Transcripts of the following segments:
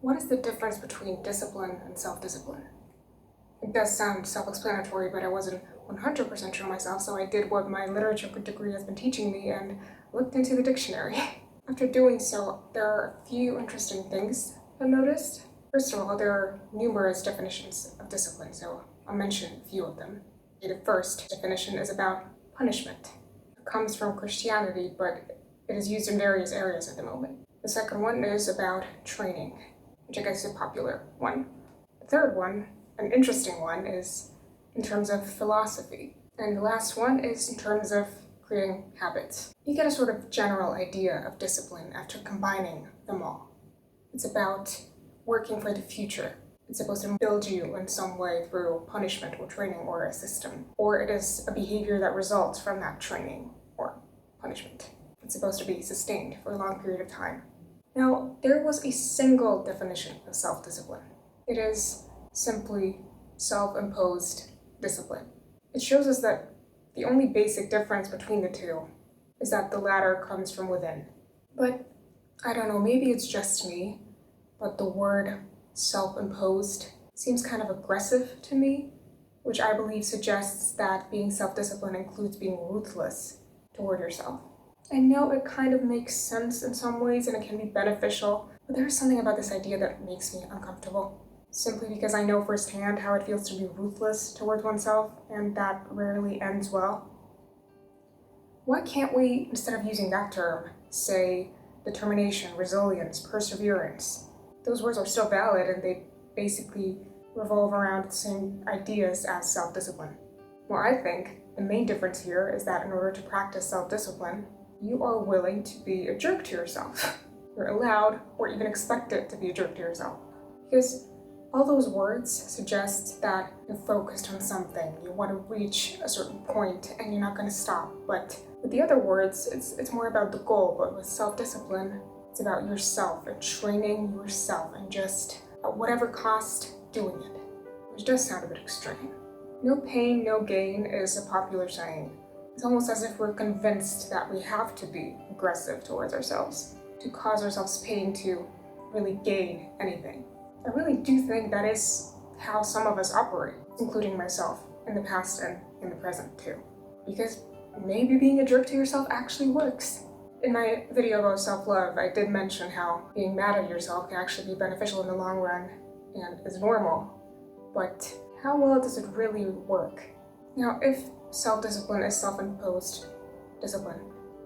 What is the difference between discipline and self-discipline? It does sound self-explanatory, but I wasn't 100% sure myself, so I did what my literature degree has been teaching me and looked into the dictionary. After doing so, there are a few interesting things I noticed. First of all, there are numerous definitions of discipline, so I'll mention a few of them. The first definition is about punishment. It comes from Christianity, but it is used in various areas at the moment. The second one is about training, which I guess is a popular one. The third one, an interesting one, is in terms of philosophy. And the last one is in terms of creating habits. You get a sort of general idea of discipline after combining them all. It's about working for the future. It's supposed to build you in some way through punishment or training or a system. Or it is a behavior that results from that training or punishment. It's supposed to be sustained for a long period of time. Now, there was a single definition of self-discipline. It is simply self-imposed discipline. It shows us that the only basic difference between the two is that the latter comes from within. But I don't know, maybe it's just me, but the word self-imposed seems kind of aggressive to me, which I believe suggests that being self-disciplined includes being ruthless toward yourself. I know it kind of makes sense in some ways and it can be beneficial, but there's something about this idea that makes me uncomfortable, simply because I know firsthand how it feels to be ruthless towards oneself, and that rarely ends well. Why can't we, instead of using that term, say determination, resilience, perseverance? Those words are still valid and they basically revolve around the same ideas as self-discipline. Well, I think the main difference here is that in order to practice self-discipline, you are willing to be a jerk to yourself. You're allowed or even expected to be a jerk to yourself. Because all those words suggest that you're focused on something, you want to reach a certain point and you're not going to stop. But with the other words, it's more about the goal, but with self-discipline, it's about yourself and training yourself and just at whatever cost doing it, which does sound a bit extreme. No pain, no gain is a popular saying. It's almost as if we're convinced that we have to be aggressive towards ourselves, to cause ourselves pain to really gain anything. I really do think that is how some of us operate, including myself, in the past and in the present too. Because maybe being a jerk to yourself actually works. In my video about self-love, I did mention how being mad at yourself can actually be beneficial in the long run and is normal. But how well does it really work? Now, if self-discipline is self-imposed discipline,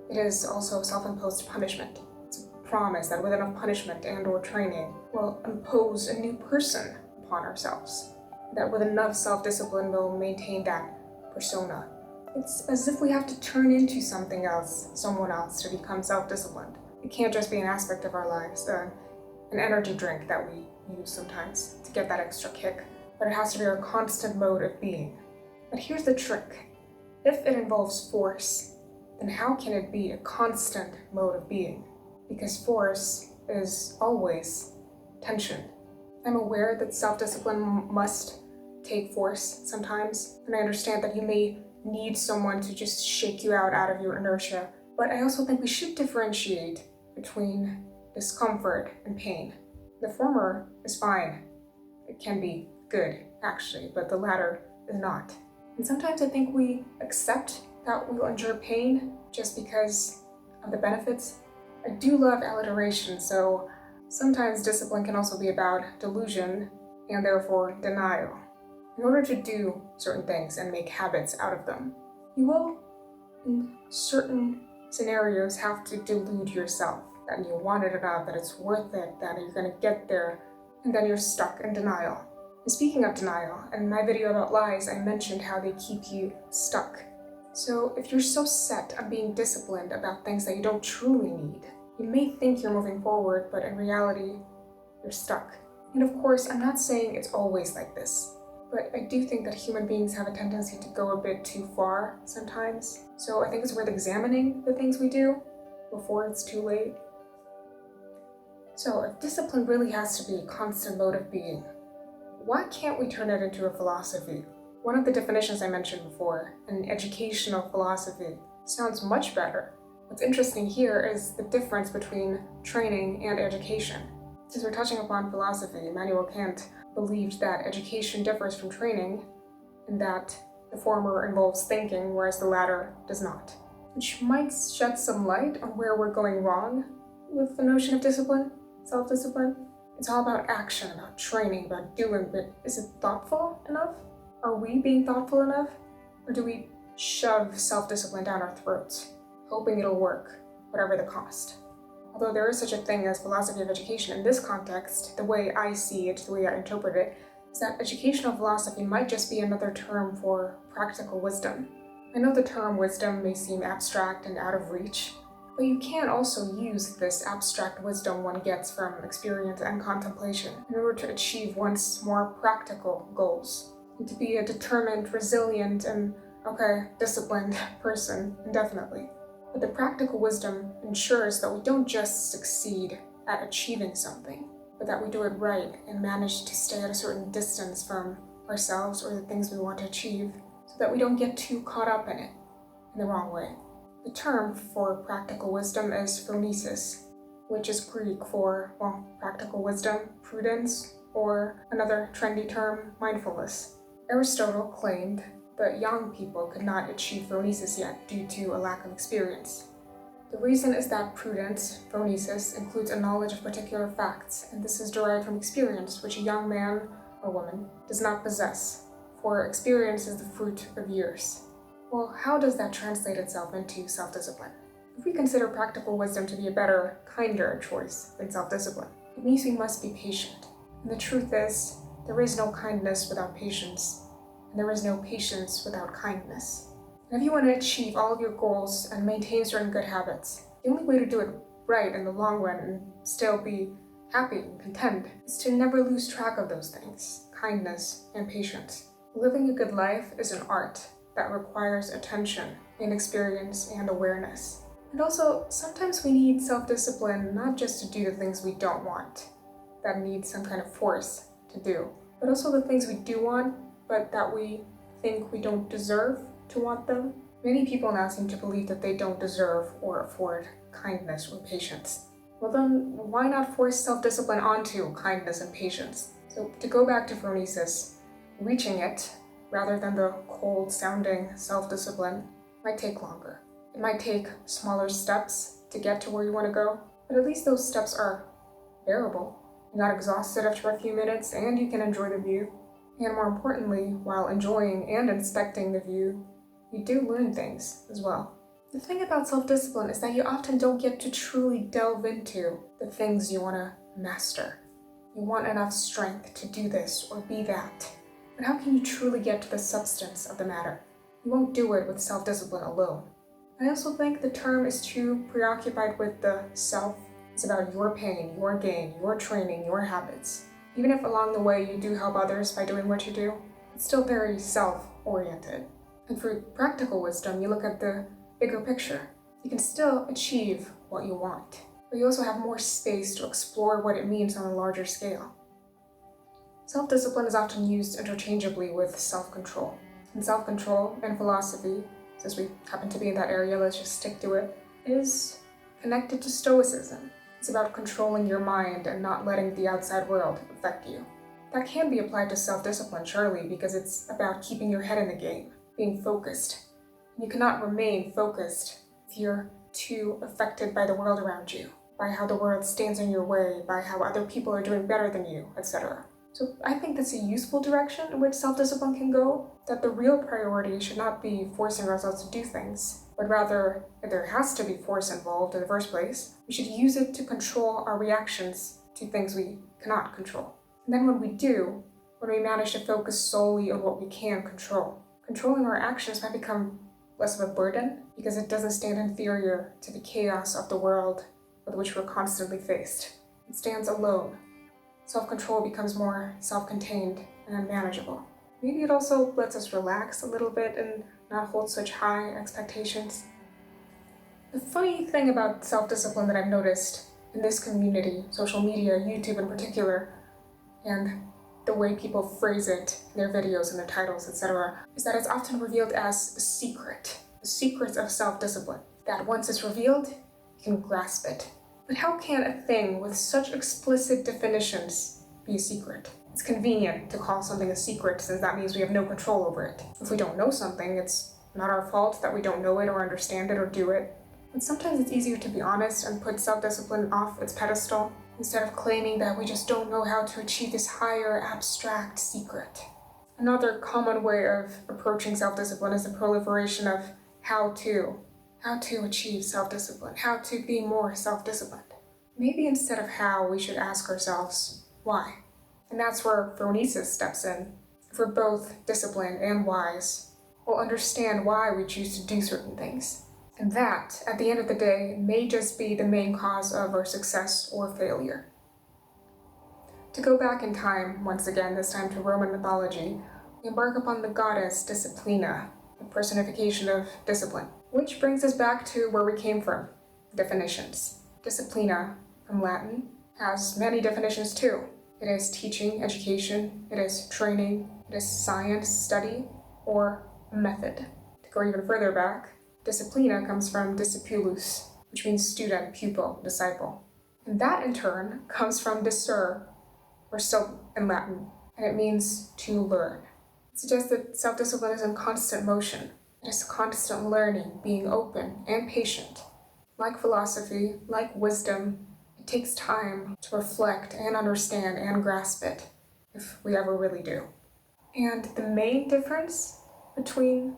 it is also self-imposed punishment. It's a promise that with enough punishment and or training, we'll impose a new person upon ourselves. That with enough self-discipline, we'll maintain that persona. It's as if we have to turn into something else, someone else, to become self-disciplined. It can't just be an aspect of our lives, an energy drink that we use sometimes to get that extra kick, but it has to be our constant mode of being. But here's the trick. If it involves force, then how can it be a constant mode of being? Because force is always tension. I'm aware that self-discipline must take force sometimes, and I understand that you may need someone to just shake you out of your inertia, but I also think we should differentiate between discomfort and pain. The former is fine. It can be good, actually, but the latter is not. And sometimes I think we accept that we will endure pain just because of the benefits. I do love alliteration, so sometimes discipline can also be about delusion and therefore denial. In order to do certain things and make habits out of them, you will, in certain scenarios, have to delude yourself that you want it enough, that it's worth it, that you're going to get there, and then you're stuck in denial. And speaking of denial, in my video about lies, I mentioned how they keep you stuck. So if you're so set on being disciplined about things that you don't truly need, you may think you're moving forward, but in reality, you're stuck. And of course, I'm not saying it's always like this, but I do think that human beings have a tendency to go a bit too far sometimes. So I think it's worth examining the things we do before it's too late. So if discipline really has to be a constant mode of being, why can't we turn it into a philosophy? One of the definitions I mentioned before, an educational philosophy, sounds much better. What's interesting here is the difference between training and education. Since we're touching upon philosophy, Immanuel Kant believed that education differs from training and that the former involves thinking, whereas the latter does not, which might shed some light on where we're going wrong with the notion of discipline, self-discipline. It's all about action, about training, about doing, but is it thoughtful enough? Are we being thoughtful enough? Or do we shove self-discipline down our throats, hoping it'll work, whatever the cost? Although there is such a thing as philosophy of education, in this context, the way I see it, the way I interpret it, is that educational philosophy might just be another term for practical wisdom. I know the term wisdom may seem abstract and out of reach, but you can also use this abstract wisdom one gets from experience and contemplation in order to achieve one's more practical goals, and to be a determined, resilient, and disciplined person indefinitely. But the practical wisdom ensures that we don't just succeed at achieving something, but that we do it right and manage to stay at a certain distance from ourselves or the things we want to achieve, so that we don't get too caught up in it in the wrong way. The term for practical wisdom is Phronesis, which is Greek for, practical wisdom, prudence, or another trendy term, mindfulness. Aristotle claimed that young people could not achieve Phronesis yet due to a lack of experience. The reason is that prudence, Phronesis, includes a knowledge of particular facts, and this is derived from experience, which a young man or woman does not possess, for experience is the fruit of years. Well, how does that translate itself into self-discipline? If we consider practical wisdom to be a better, kinder choice than self-discipline, it means we must be patient. And the truth is, there is no kindness without patience, and there is no patience without kindness. And if you want to achieve all of your goals and maintain certain good habits, the only way to do it right in the long run and still be happy and content is to never lose track of those things, kindness and patience. Living a good life is an art that requires attention and experience and awareness. And also, sometimes we need self-discipline not just to do the things we don't want, that need some kind of force to do, but also the things we do want, but that we think we don't deserve to want them. Many people now seem to believe that they don't deserve or afford kindness or patience. Well then, why not force self-discipline onto kindness and patience? So to go back to Phronesis, reaching it, rather than the cold-sounding self-discipline, might take longer. It might take smaller steps to get to where you want to go, but at least those steps are bearable. You're not exhausted after a few minutes, and you can enjoy the view. And more importantly, while enjoying and inspecting the view, you do learn things as well. The thing about self-discipline is that you often don't get to truly delve into the things you want to master. You want enough strength to do this or be that. But how can you truly get to the substance of the matter? You won't do it with self-discipline alone. I also think the term is too preoccupied with the self. It's about your pain, your gain, your training, your habits. Even if along the way you do help others by doing what you do, it's still very self-oriented. And for practical wisdom, you look at the bigger picture. You can still achieve what you want, but you also have more space to explore what it means on a larger scale. Self-discipline is often used interchangeably with self-control. And self-control in philosophy, since we happen to be in that area, let's just stick to it, is connected to Stoicism. It's about controlling your mind and not letting the outside world affect you. That can be applied to self-discipline, surely, because it's about keeping your head in the game, being focused. And you cannot remain focused if you're too affected by the world around you, by how the world stands in your way, by how other people are doing better than you, etc. So I think that's a useful direction in which self-discipline can go, that the real priority should not be forcing ourselves to do things, but rather, if there has to be force involved in the first place, we should use it to control our reactions to things we cannot control. And then when we do, when we manage to focus solely on what we can control, controlling our actions might become less of a burden because it doesn't stand inferior to the chaos of the world with which we're constantly faced. It stands alone. Self-control becomes more self-contained and manageable. Maybe it also lets us relax a little bit and not hold such high expectations. The funny thing about self-discipline that I've noticed in this community, social media, YouTube in particular, and the way people phrase it in their videos and their titles, etc., is that it's often revealed as a secret, the secret of self-discipline, that once it's revealed, you can grasp it, But how can a thing with such explicit definitions be a secret? It's convenient to call something a secret since that means we have no control over it. If we don't know something, it's not our fault that we don't know it or understand it or do it. But sometimes it's easier to be honest and put self-discipline off its pedestal instead of claiming that we just don't know how to achieve this higher abstract secret. Another common way of approaching self-discipline is the proliferation of how to achieve self-discipline, how to be more self-disciplined. Maybe instead of how, we should ask ourselves, why? And that's where Phronesis steps in. If we're both disciplined and wise, we'll understand why we choose to do certain things. And that, at the end of the day, may just be the main cause of our success or failure. To go back in time, once again, this time to Roman mythology, we embark upon the goddess Disciplina, the personification of discipline. Which brings us back to where we came from, definitions. Disciplina, from Latin, has many definitions too. It is teaching, education, it is training, it is science, study, or method. To go even further back, disciplina comes from discipulus, which means student, pupil, disciple. And that in turn comes from discere, or so in Latin, and it means to learn. It suggests that self-discipline is in constant motion. It is constant learning, being open and patient. Like philosophy, like wisdom, it takes time to reflect and understand and grasp it, if we ever really do. And the main difference between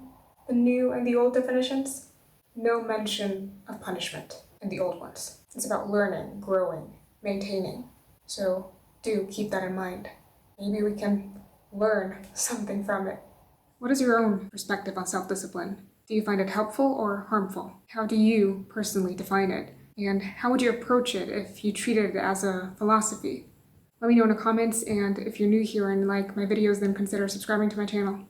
the new and the old definitions? No mention of punishment in the old ones. It's about learning, growing, maintaining. So do keep that in mind. Maybe we can learn something from it. What is your own perspective on self-discipline? Do you find it helpful or harmful? How do you personally define it? And how would you approach it if you treated it as a philosophy? Let me know in the comments, and if you're new here and like my videos, then consider subscribing to my channel.